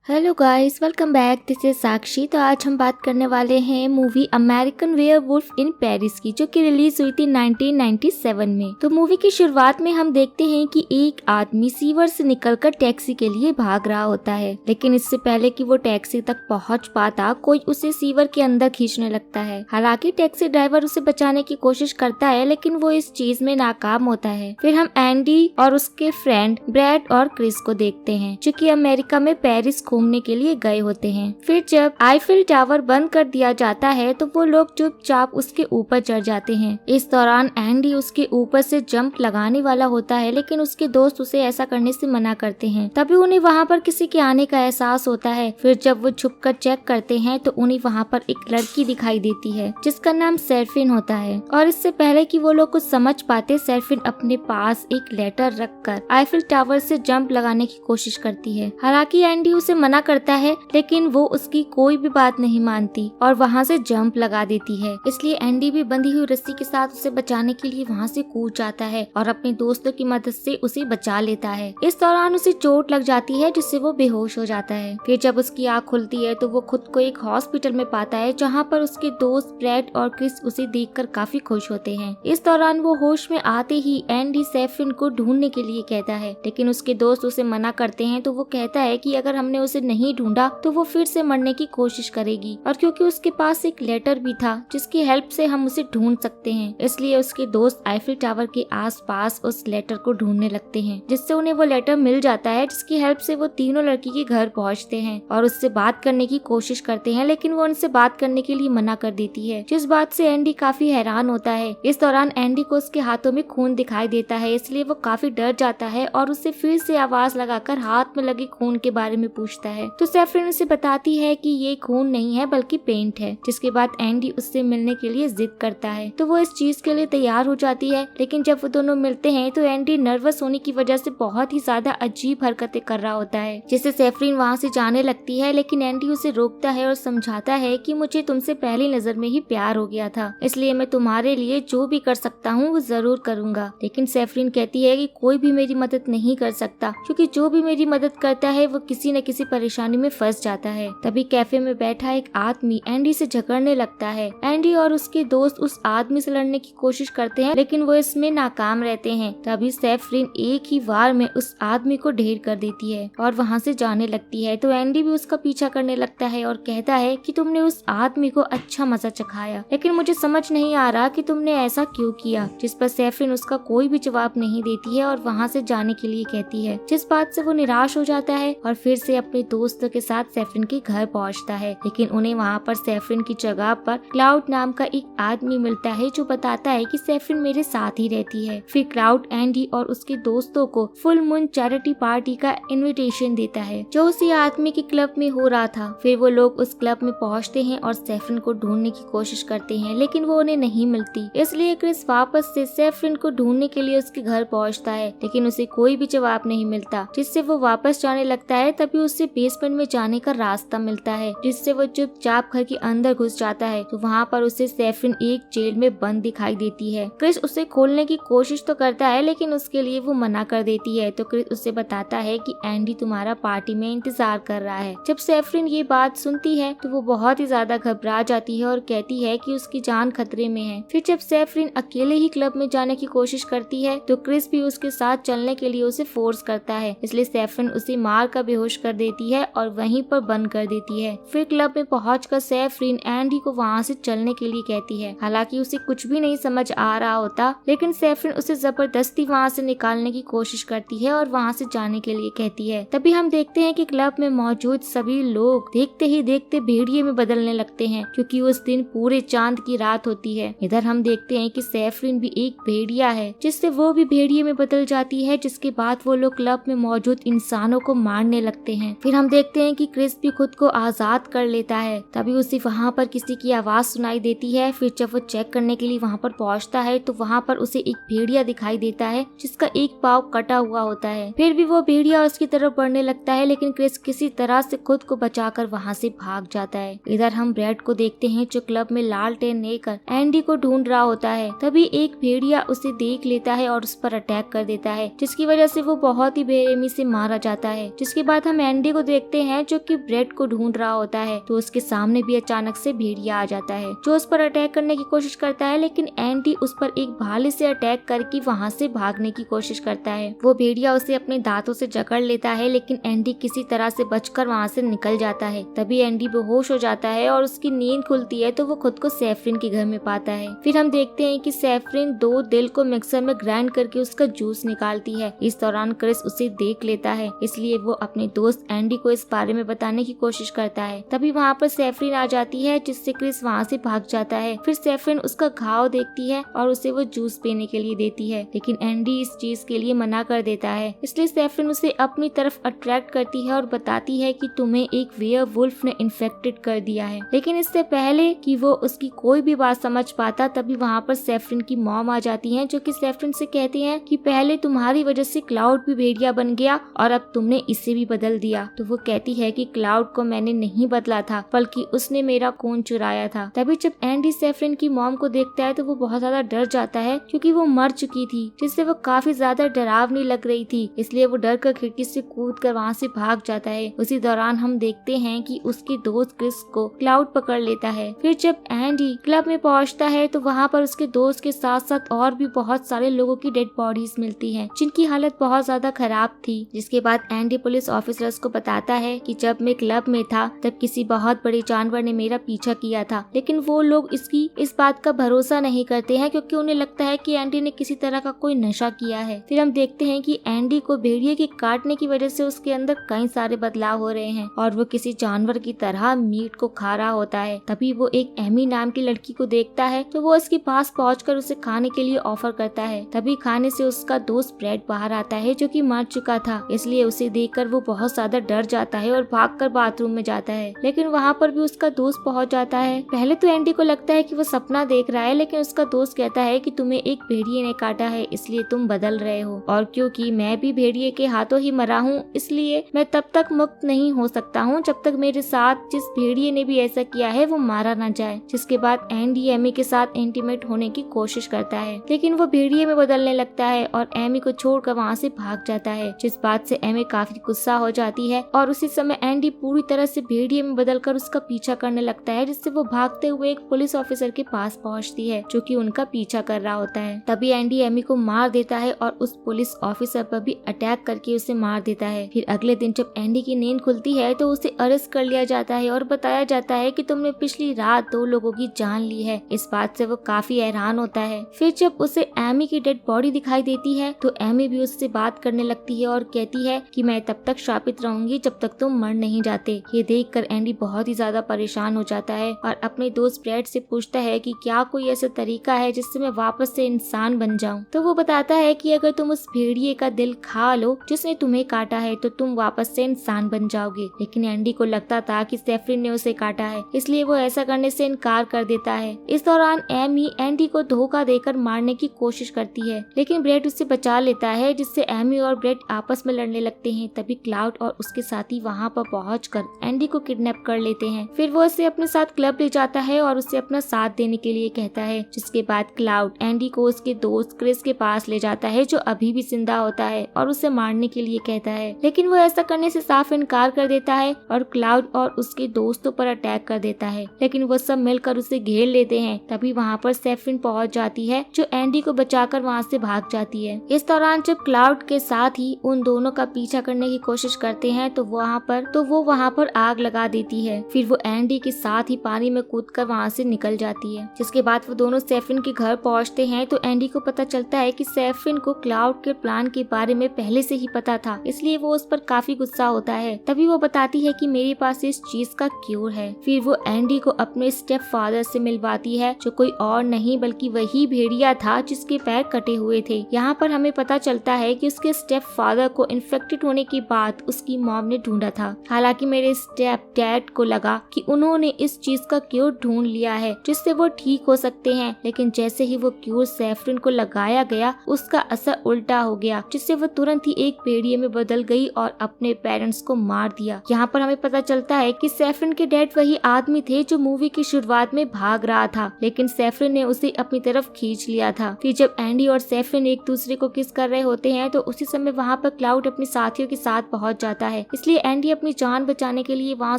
Hello guys, welcome back. This is Sakshi. तो आज हम बात करने वाले हैं movie American werewolf in Paris की, जो कि रिलीज हुई थी 1997 में। तो मूवी की शुरुआत में हम देखते हैं कि एक आदमी सीवर से निकलकर टैक्सी के लिए भाग रहा होता है, लेकिन इससे पहले कि वो टैक्सी तक पहुंच पाता, कोई उसे सीवर के अंदर खींचने लगता है। हालांकि टैक्सी ड्राइवर उसे बचाने की कोशिश करता है, लेकिन वो इस चीज में नाकाम होता है। फिर हम एंडी और उसके फ्रेंड ब्रैड और क्रिस को देखते हैं, जो कि अमेरिका में पेरिस घूमने के लिए गए होते हैं। फिर जब आईफिल टावर बंद कर दिया जाता है तो वो लोग चुपचाप उसके ऊपर चढ़ जाते हैं। इस दौरान एंडी उसके ऊपर से जंप लगाने वाला होता है, लेकिन उसके दोस्त उसे ऐसा करने से मना करते हैं। तभी उन्हें वहाँ पर किसी के आने का एहसास होता है। फिर जब वो छुपकर चेक करते हैं तो उन्हें वहाँ पर एक लड़की दिखाई देती है, जिसका नाम सेरफिन होता है। और इससे पहले कि वो लोग कुछ समझ पाते, सेरफिन अपने पास एक लेटर रखकर आईफिल टावर से जंप लगाने की कोशिश करती है। हालांकि एंडी उसे मना करता है, लेकिन वो उसकी कोई भी बात नहीं मानती और वहाँ से जंप लगा देती है। इसलिए एंडी भी बंधी हुई रस्सी के साथ उसे बचाने के लिए वहाँ से कूद जाता है और अपने दोस्तों की मदद से उसे बचा लेता है। इस दौरान उसे चोट लग जाती है, जिससे वो बेहोश हो जाता है। फिर जब उसकी आँख खुलती है तो वो खुद को एक हॉस्पिटल में पाता है, जहाँ पर उसके दोस्त ब्रैड और क्रिस उसे देखकर काफी खुश होते हैं। इस दौरान वो होश में आते ही एंडी सेरफिन को ढूंढने के लिए कहता है, लेकिन उसके दोस्त उसे मना करते हैं। तो वो कहता है कि अगर हमने उसे नहीं ढूंढा तो वो फिर से मरने की कोशिश करेगी, और क्योंकि उसके पास एक लेटर भी था जिसकी हेल्प से हम उसे ढूंढ सकते हैं, इसलिए उसके दोस्त आईफिल टावर के आसपास उस लेटर को ढूंढने लगते हैं, जिससे उन्हें वो लेटर मिल जाता है, जिसकी हेल्प से वो तीनों लड़की के घर पहुंचते हैं और उससे बात करने की कोशिश करते हैं, लेकिन वो उनसे बात करने के लिए मना कर देती है, जिस बात से एंडी काफी हैरान होता है। इस दौरान एंडी को उसके हाथों में खून दिखाई देता है, इसलिए वो काफी डर जाता है और उससे फिर से आवाज लगाकर हाथ में लगे खून के बारे में पूछता है। तो सेफरिन उसे बताती है कि ये खून नहीं है बल्कि पेंट है, जिसके बाद एंडी उससे मिलने के लिए जिद करता है। तो वो इस चीज के लिए तैयार हो जाती है, लेकिन जब वो दोनों मिलते हैं तो एंडी नर्वस होने की वजह से बहुत ही ज्यादा अजीब हरकतें कर रहा होता है, जिससे सेफरिन वहाँ से जाने लगती है, लेकिन एंडी उसे रोकता है और समझाता है कि मुझे तुमसे पहली नजर में ही प्यार हो गया था, इसलिए मैं तुम्हारे लिए जो भी कर सकता हूँ वो जरूर करूंगा। लेकिन सेफरिन कहती है कि कोई भी मेरी मदद नहीं कर सकता, क्योंकि जो भी मेरी मदद करता है वो किसी न किसी परेशानी में फंस जाता है। तभी कैफे में बैठा एक आदमी एंडी से झगड़ने लगता है। एंडी और उसके दोस्त उस आदमी से लड़ने की कोशिश करते हैं, लेकिन वो इसमें नाकाम रहते हैं। तभी सेफरिन एक ही वार में उस आदमी को ढेर कर देती है और वहाँ से जाने लगती है। तो एंडी भी उसका पीछा करने लगता है और कहता है कि तुमने उस आदमी को अच्छा मजा चखाया, लेकिन मुझे समझ नहीं आ रहा कि तुमने ऐसा क्यों किया। जिस पर सेफरिन उसका कोई भी जवाब नहीं देती है और वहाँ से जाने के लिए कहती है, जिस बात से वो निराश हो जाता है और फिर से अपने दोस्तों के साथ सेफरिन के घर पहुंचता है। लेकिन उन्हें वहाँ पर सेफरिन की जगह पर क्लाउड नाम का एक आदमी मिलता है, जो बताता है कि सेफरिन मेरे साथ ही रहती है। फिर क्लाउड एंडी और उसके दोस्तों को फुल मून चैरिटी पार्टी का इनविटेशन देता है, जो उसी आदमी के क्लब में हो रहा था। फिर वो लोग उस क्लब में पहुँचते हैं और सेफरिन को ढूंढने की कोशिश करते हैं, लेकिन वो उन्हें नहीं मिलती। इसलिए क्रिस वापस से सेफरिन को ढूंढने के लिए उसके घर पहुँचता है, लेकिन उसे कोई भी जवाब नहीं मिलता, जिससे वो वापस जाने लगता है। तभी उससे बेसमेंट में जाने का रास्ता मिलता है, जिससे वो चुपचाप घर के अंदर घुस जाता है। तो वहाँ पर उसे सेफरिन एक जेल में बंद दिखाई देती है। क्रिस उसे खोलने की कोशिश तो करता है, लेकिन उसके लिए वो मना कर देती है। तो क्रिस उसे बताता है कि एंडी तुम्हारा पार्टी में इंतजार कर रहा है। जब सेफरिन ये बात सुनती है तो वो बहुत ही ज्यादा घबरा जाती है और कहती है कि उसकी जान खतरे में है। फिर जब सेफरिन अकेले ही क्लब में जाने की कोशिश करती है तो क्रिस भी उसके साथ चलने के लिए उसे फोर्स करता है, इसलिए सेफरिन उसे मार कर बेहोश कर देती है और वहीं पर बंद कर देती है। फिर क्लब में पहुंचकर सेफरिन एंडी को वहां से चलने के लिए कहती है। हालांकि उसे कुछ भी नहीं समझ आ रहा होता, लेकिन सेफरिन उसे जबरदस्ती वहां से निकालने की कोशिश करती है और वहां से जाने के लिए कहती है। तभी हम देखते हैं कि क्लब में मौजूद सभी लोग देखते ही देखते भेड़िए में बदलने लगते हैं, क्योंकि उस दिन पूरे चांद की रात होती है। इधर हम देखते हैं कि सेफरिन भी एक भेड़िया है, जिससे वो भी भेड़िए में बदल जाती है, जिसके बाद वो लोग क्लब में मौजूद इंसानों को मारने लगते हैं। फिर हम देखते हैं कि क्रिस भी खुद को आजाद कर लेता है। तभी उसे वहाँ पर किसी की आवाज सुनाई देती है। फिर जब वो चेक करने के लिए वहाँ पर पहुँचता है तो वहाँ पर उसे एक भेड़िया दिखाई देता है, जिसका एक पाँव कटा हुआ होता है। फिर भी वो भेड़िया उसकी तरफ बढ़ने लगता है, लेकिन क्रिस किसी तरह से खुद को बचाकर वहाँ से भाग जाता है। इधर हम ब्रैड को देखते हैं, जो क्लब में लालटेन लेकर एंडी को ढूंढ रहा होता है। तभी एक भेड़िया उसे देख लेता है और उस पर अटैक कर देता है, जिसकी वजह से वो बहुत ही बेरहमी से मारा जाता है। जिसके बाद हम एंडी को देखते हैं जो कि ब्रेड को ढूंढ रहा होता है। तो उसके सामने भी अचानक से भेड़िया आ जाता है जो उस पर अटैक करने की कोशिश करता है, लेकिन एंडी उस पर एक भाले से अटैक करके वहाँ से भागने की कोशिश करता है। वो भेड़िया उसे अपने दांतों से जकड़ लेता है, लेकिन एंडी किसी तरह से बचकर वहाँ से निकल जाता है। तभी एंडी बेहोश हो जाता है और उसकी नींद खुलती है तो वो खुद को सैफरिन के घर में पाता है। फिर हम देखते हैं कि सैफरिन 2 दिल को मिक्सर में ग्राइंड करके उसका जूस निकालती है। इस दौरान क्रिस उसे देख लेता है, इसलिए वो अपने दोस्त एंडी को इस बारे में बताने की कोशिश करता है। तभी वहाँ पर सैफरिन आ जाती है, जिससे क्रिस वहाँ से भाग जाता है। फिर सैफरिन उसका घाव देखती है और उसे वो जूस पीने के लिए देती है, लेकिन एंडी इस चीज के लिए मना कर देता है। इसलिए सैफरिन उसे अपनी तरफ अट्रैक्ट करती है और बताती है कि तुम्हें एक वेयरवुल्फ ने इन्फेक्टेड कर दिया है। लेकिन इससे पहले कि वो उसकी कोई भी बात समझ पाता, तभी वहाँ पर सैफरिन की मॉम आ जाती है, जो कि सैफरिन से कहती हैं कि पहले तुम्हारी वजह से क्लाउड भी भेड़िया बन गया और अब तुमने इसे भी बदल दिया। तो वो कहती है कि क्लाउड को मैंने नहीं बदला था, बल्कि उसने मेरा खून चुराया था। तभी जब एंडी सैफरिन की मॉम को देखता है तो वो बहुत ज्यादा डर जाता है, क्योंकि वो मर चुकी थी, जिससे वो काफी ज्यादा डरावनी लग रही थी। इसलिए वो डर कर खिड़की से कूद कर वहाँ से भाग जाता है। उसी दौरान हम देखते हैं कि उसके दोस्त क्रिस को क्लाउड पकड़ लेता है। फिर जब एंडी क्लब में पहुँचता है तो वहाँ पर उसके दोस्त के साथ साथ और भी बहुत सारे लोगों की डेड बॉडीज मिलती हैं, जिनकी हालत बहुत ज्यादा खराब थी। जिसके बाद एंडी पुलिस ऑफिसर्स को बताता है कि जब मैं क्लब में था तब किसी बहुत बड़े जानवर ने मेरा पीछा किया था, लेकिन वो लोग इस बात का भरोसा नहीं करते हैं, क्योंकि उन्हें लगता है कि एंडी ने किसी तरह का कोई नशा किया है। फिर हम देखते हैं कि एंडी को भेड़िए के काटने की वजह से उसके अंदर कई सारे बदलाव हो रहे हैं और वो किसी जानवर की तरह मीट को खा रहा होता है। तभी वो एक एमी नाम की लड़की को देखता है, तो वो उसके पास पहुंचकर उसे खाने के लिए ऑफर करता है। तभी खाने से उसका दोस्त ब्रेड बाहर आता है, जो कि मर चुका था। इसलिए उसे देखकर वो बहुत ज्यादा डर जाता है और भागकर बाथरूम में जाता है, लेकिन वहाँ पर भी उसका दोस्त पहुँच जाता है। पहले तो एंडी को लगता है कि वो सपना देख रहा है, लेकिन उसका दोस्त कहता है कि तुम्हें एक भेड़िए ने काटा है, इसलिए तुम बदल रहे हो, और क्योंकि मैं भी भेड़िए के हाथों ही मरा हूँ, इसलिए मैं तब तक मुक्त नहीं हो सकता हूँ जब तक मेरे साथ जिस भेड़िए ने भी ऐसा किया है वो मारा ना जाए। जिसके बाद एंडी एमी के साथ इंटीमेट होने की कोशिश करता है, लेकिन वो भेड़िए में बदलने लगता है और एमी को छोड़कर वहाँ से भाग जाता है, जिस बात से एमी काफी गुस्सा हो जाती है। और उसी समय एंडी पूरी तरह से भेड़िए में बदलकर उसका पीछा करने लगता है, जिससे वो भागते हुए एक पुलिस ऑफिसर के पास पहुँचती है, जो कि उनका पीछा कर रहा होता है। तभी एंडी एमी को मार देता है और उस पुलिस ऑफिसर पर भी अटैक करके उसे मार देता है। फिर अगले दिन जब एंडी की नींद खुलती है तो उसे अरेस्ट कर लिया जाता है और बताया जाता है कि तुमने पिछली रात 2 लोगों की जान ली है। इस बात से वो काफी हैरान होता है। फिर जब उसे एमी की डेड बॉडी दिखाई देती है तो एमी भी उससे बात करने लगती है और कहती है कि मैं तब तक शापित रहूंगी जब तक तुम मर नहीं जाते। ये देखकर एंडी बहुत ही ज्यादा परेशान हो जाता है और अपने दोस्त ब्रेड से पूछता है कि क्या कोई ऐसा तरीका है जिससे मैं वापस से इंसान बन जाऊं। तो वो बताता है कि अगर तुम उस भेड़िए का दिल खा लो जिसने तुम्हें काटा है तो तुम वापस से इंसान बन जाओगे। लेकिन एंडी को लगता था कि सैफरिन ने उसे काटा है, इसलिए वो ऐसा करने से इनकार कर देता है। इस दौरान एमी एंडी को धोखा देकर मारने की कोशिश करती है, लेकिन ब्रेड उससे बचा लेता है, जिससे एमी और ब्रेड आपस में लड़ने लगते हैं। तभी क्लाउड और उसके साथी वहाँ पर पहुंचकर एंडी को किडनैप कर लेते हैं। फिर वो उसे अपने साथ क्लब ले जाता है और उसे अपना साथ देने के लिए कहता है। जिसके बाद क्लाउड एंडी को उसके दोस्त क्रिस के पास ले जाता है, जो अभी भी जिंदा होता है, और उसे मारने के लिए कहता है, लेकिन वो ऐसा करने से साफ इनकार कर देता है और क्लाउड और उसके दोस्तों पर अटैक कर देता है। लेकिन वो सब मिलकर उसे घेर लेते हैं। तभी वहाँ पर सैफरिन पहुँच जाती है, जो एंडी को बचाकर वहाँ से भाग जाती है। इस दौरान जब क्लाउड के साथ ही उन दोनों का पीछा करने की कोशिश करते हैं तो वो वहाँ पर आग लगा देती है। फिर वो एंडी के साथ ही पानी में कूदकर वहाँ से निकल जाती है। जिसके बाद वो दोनों सैफरिन के घर पहुँचते हैं तो एंडी को पता चलता है कि सैफरिन को क्लाउड के प्लान के बारे में पहले से ही पता था, इसलिए वो उस पर काफी गुस्सा होता है। तभी वो बताती है कि मेरे पास इस चीज का क्योर है। फिर वो एंडी को अपने स्टेप फादर से मिलवाती है, जो कोई और नहीं बल्कि वही भेड़िया था जिसके पैर कटे हुए थे। यहाँ पर हमें पता चलता है कि उसके स्टेप फादर को इन्फेक्टेड होने के बाद उसकी मॉम ने ढूंढा था। हालांकि मेरे स्टेप डैड को लगा कि उन्होंने इस चीज का क्योर ढूंढ लिया है जिससे वो ठीक हो सकते हैं, लेकिन जैसे ही वो क्योर सैफरिन को लगाया गया उसका असर उल्टा हो गया, जिससे वो तुरंत ही एक भेड़िए में बदल गई और अपने पेरेंट्स को मार दिया। यहाँ पर हमें पता चलता है कि सैफरिन के डैड वही आदमी थे जो मूवी की शुरुआत में भाग रहा था, लेकिन सैफरिन ने उसे अपनी तरफ खींच लिया था। फिर जब एंडी और सैफरिन एक दूसरे को किस कर रहे होते हैं तो उसी समय वहाँ पर क्लाउड अपने साथियों के साथ पहुँच जाता है इसलिए एंडी अपनी जान बचाने के लिए वहाँ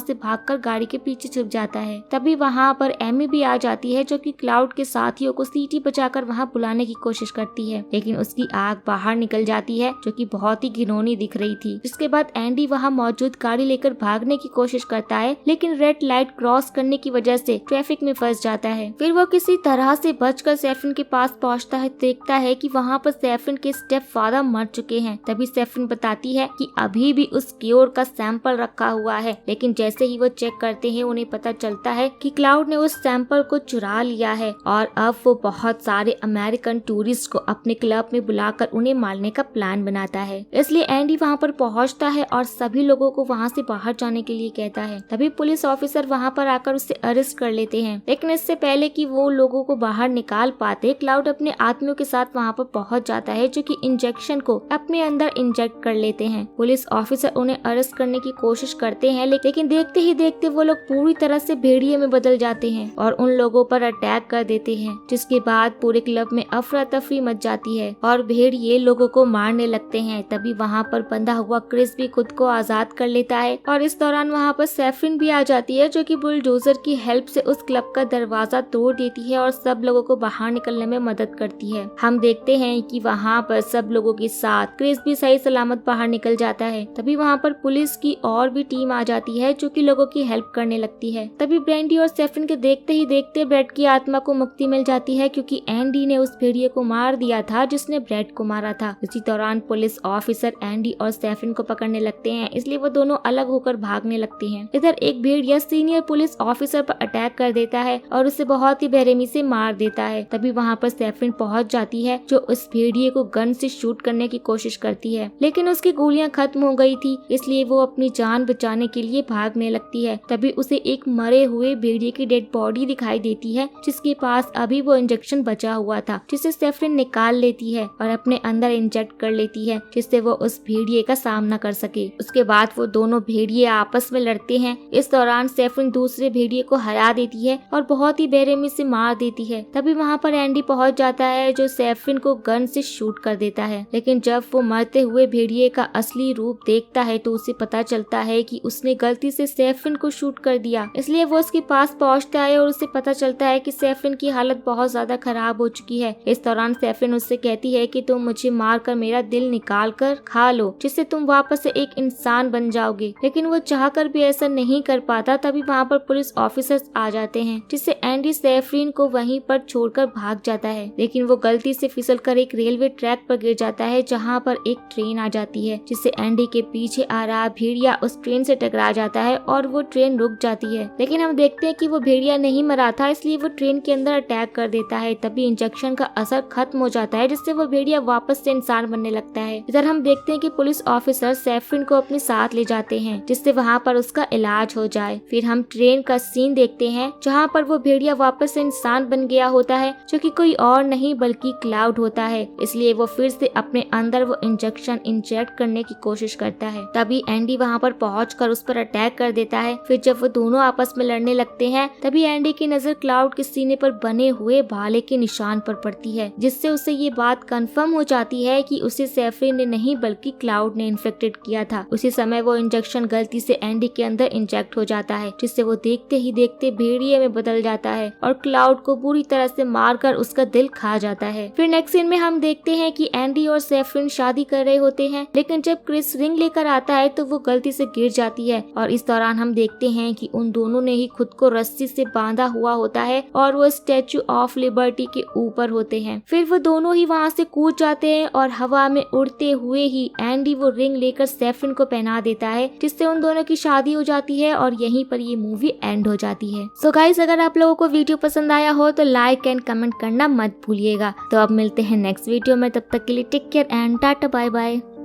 से भागकर गाड़ी के पीछे छुप जाता है। तभी वहाँ पर एमी भी आ जाती है जो कि क्लाउड के साथियों को सीटी बजाकर वहाँ बुलाने की कोशिश करती है, लेकिन उसकी आग बाहर निकल जाती है जो कि बहुत ही घिनौनी दिख रही थी। जिसके बाद एंडी वहाँ मौजूद गाड़ी लेकर भागने की कोशिश करता है, लेकिन रेड लाइट क्रॉस करने की वजह से ट्रैफिक में फंस जाता है। फिर वो किसी तरह से बचकर सैफरन के पास पहुँचता है, देखता है कि वहाँ पर सैफरन के स्टेप फादर मर चुके हैं। तभी सैफरन बताती है कि अभी भी उस क्योर का सैंपल रखा हुआ है, लेकिन जैसे ही वो चेक करते हैं उन्हें पता चलता है कि क्लाउड ने उस सैंपल को चुरा लिया है और अब वो बहुत सारे अमेरिकन टूरिस्ट को अपने क्लब में बुलाकर उन्हें मारने का प्लान बनाता है। इसलिए एंडी वहाँ पर पहुँचता है और सभी लोगों को वहाँ से बाहर जाने के लिए कहता है। तभी पुलिस ऑफिसर वहाँ पर आकर उसे अरेस्ट कर लेते हैं, लेकिन इससे पहले कि वो लोगों को बाहर निकाल पाते, क्लाउड अपने आदमियों के साथ वहाँ पर पहुँच जाता है जो कि इंजेक्शन को अपने अंदर इंजेक्ट कर लेते हैं। पुलिस ऑफिसर उन्हें अरेस्ट करने की कोशिश करते हैं, लेकिन देखते ही देखते वो लोग पूरी तरह से भेड़िए में बदल जाते हैं और उन लोगों पर अटैक कर देते हैं, जिसके बाद पूरे क्लब में अफरा तफरी मच जाती है और भेड़िए लोगों को मारने लगते हैं। तभी वहाँ पर बंधा हुआ क्रिस भी खुद को आजाद कर लेता है और इस दौरान वहाँ पर सैफरन भी आ जाती है जो कि बुलडोजर की हेल्प से उस क्लब का दरवाजा तोड़ देती है और सब लोगों को बाहर निकलने में मदद करती है। हम देखते हैं कि वहाँ पर सब लोगों के साथ क्रिस भी सही सलामत बाहर निकल जाता है। तभी वहाँ पर पुलिस की और भी टीम आ जाती है जो कि लोगों की हेल्प करने लगती है। तभी ब्रेंडी और सैफरन के देखते ही देखते ब्रेड की आत्मा को मुक्ति मिल जाती है, क्योंकि एंडी ने उस भेड़िए को मार दिया था जिसने ब्रेड को मारा था। इसी दौरान पुलिस ऑफिसर एंडी और सैफरन को पकड़ने लगते हैं, इसलिए वो दोनों अलग होकर भागने लगते हैं। इधर एक भेड़िया सीनियर पुलिस ऑफिसर पर अटैक कर देता है और उसे बहुत ही बेरहमी से मार देता है। तभी वहाँ पर सैफरन पहुँच जाती है जो उस भेड़िए को गन से शूट करने की कोशिश करती है, लेकिन उसकी गोलियां खत्म हो गई थी, इसलिए वो अपनी जान बचाने के लिए भागने लगती है। तभी उसे एक मरे हुए भेड़िए की डेड बॉडी दिखाई देती है जिसके पास अभी वो इंजेक्शन बचा हुआ था, जिसे सैफरन निकाल लेती है और अपने अंदर इंजेक्ट कर लेती है, जिससे वो उस भेड़िए का सामना कर सके। उसके बाद वो दोनों भेड़िए आपस में लड़ते हैं। इस दौरान सैफरन दूसरे भेड़िए को हरा देती है और बहुत ही बेरहमी से मार देती है। तभी वहाँ पर एंडी पहुँच जाता है जो सैफरन को गन से शूट कर देता है, लेकिन जब वो मरते हुए भेड़िए का असली रूप देखता है तो उसे पता चलता है कि उसने गलती से सैफरन को शूट कर दिया। इसलिए वो उसके पास पहुंचता है और उसे पता चलता है कि सैफरन की हालत बहुत ज्यादा खराब हो चुकी है। इस दौरान सैफरन उससे कहती है कि तुम मुझे मारकर मेरा दिल निकाल कर खा लो, जिससे तुम वापस से एक इंसान बन जाओगे, लेकिन वो चाहकर भी ऐसा नहीं कर पाता। तभी वहाँ पर पुलिस ऑफिसर्स आ जाते हैं, जिससे एंडी सैफरन को वहीं पर छोड़कर भाग जाता है, लेकिन वो गलती से फिसलकर एक रेलवे ट्रैक पर गिर जाता है जहाँ पर एक ट्रेन आ जाती है, जिससे एंडी के पीछे आ रहा भेड़िया उस ट्रेन से टकरा जाता है और वो ट्रेन रुक जाती है। लेकिन हम देखते हैं कि वो भेड़िया नहीं मरा था, इसलिए वो ट्रेन के अंदर अटैक कर देता है। तभी इंजेक्शन का असर खत्म हो जाता है, जिससे वो भेड़िया वापस से इंसान बनने लगता है। इधर हम देखते हैं कि पुलिस ऑफिसर सैफरन को अपने साथ ले जाते हैं, जिससे वहाँ पर उसका इलाज हो जाए। फिर हम ट्रेन का सीन देखते हैं जहाँ पर वो भेड़िया वापस से इंसान बन गया होता है, जो कि कोई और नहीं बल्कि क्लाउड होता है। इसलिए वो फिर से अपने अंदर वो इंजेक्शन इंजेक्ट करने की कोशिश करता है। तभी एंडी वहाँ पर पहुंचकर उस पर अटैक कर देता है। फिर जब वो दोनों आपस में लड़ने लगते हैं, तभी एंडी की नजर क्लाउड के सीने पर बने हुए भाले के निशान पर पड़ती है, जिससे उसे ये बात कंफर्म हो जाती है कि उसे सैफरन ने नहीं बल्कि क्लाउड ने इन्फेक्टेड किया था। उसी समय वो इंजेक्शन गलती से एंडी के अंदर इंजेक्ट हो जाता है, जिससे वो देखते ही देखते भेड़िए में बदल जाता है और क्लाउड को बुरी तरह से मारकर उसका दिल खा जाता है। फिर नेक्स्ट सीन में हम देखते हैं कि एंडी और सैफरन शादी कर रहे होते हैं, लेकिन जब क्रिस रिंग लेकर आता है तो वो गलती से गिर जाती है और इस दौरान हम देखते हैं कि उन दोनों ने ही खुद को रस्सी से बांधा हुआ होता है और वो स्टैचू ऑफ लिबर्टी के ऊपर होते हैं। फिर वो दोनों ही वहाँ से कूद जाते हैं और हवा में उड़ते हुए ही एंडी वो रिंग लेकर सैफरन को पहना देता है, जिससे उन दोनों की शादी हो जाती है और यहीं पर ये मूवी एंड हो जाती है। सो गाइस, अगर आप लोगों को वीडियो पसंद आया हो तो लाइक एंड कमेंट करना मत भूलिएगा। तो अब मिलते हैं नेक्स्ट वीडियो में, तब तक के लिए take care and tata bye bye.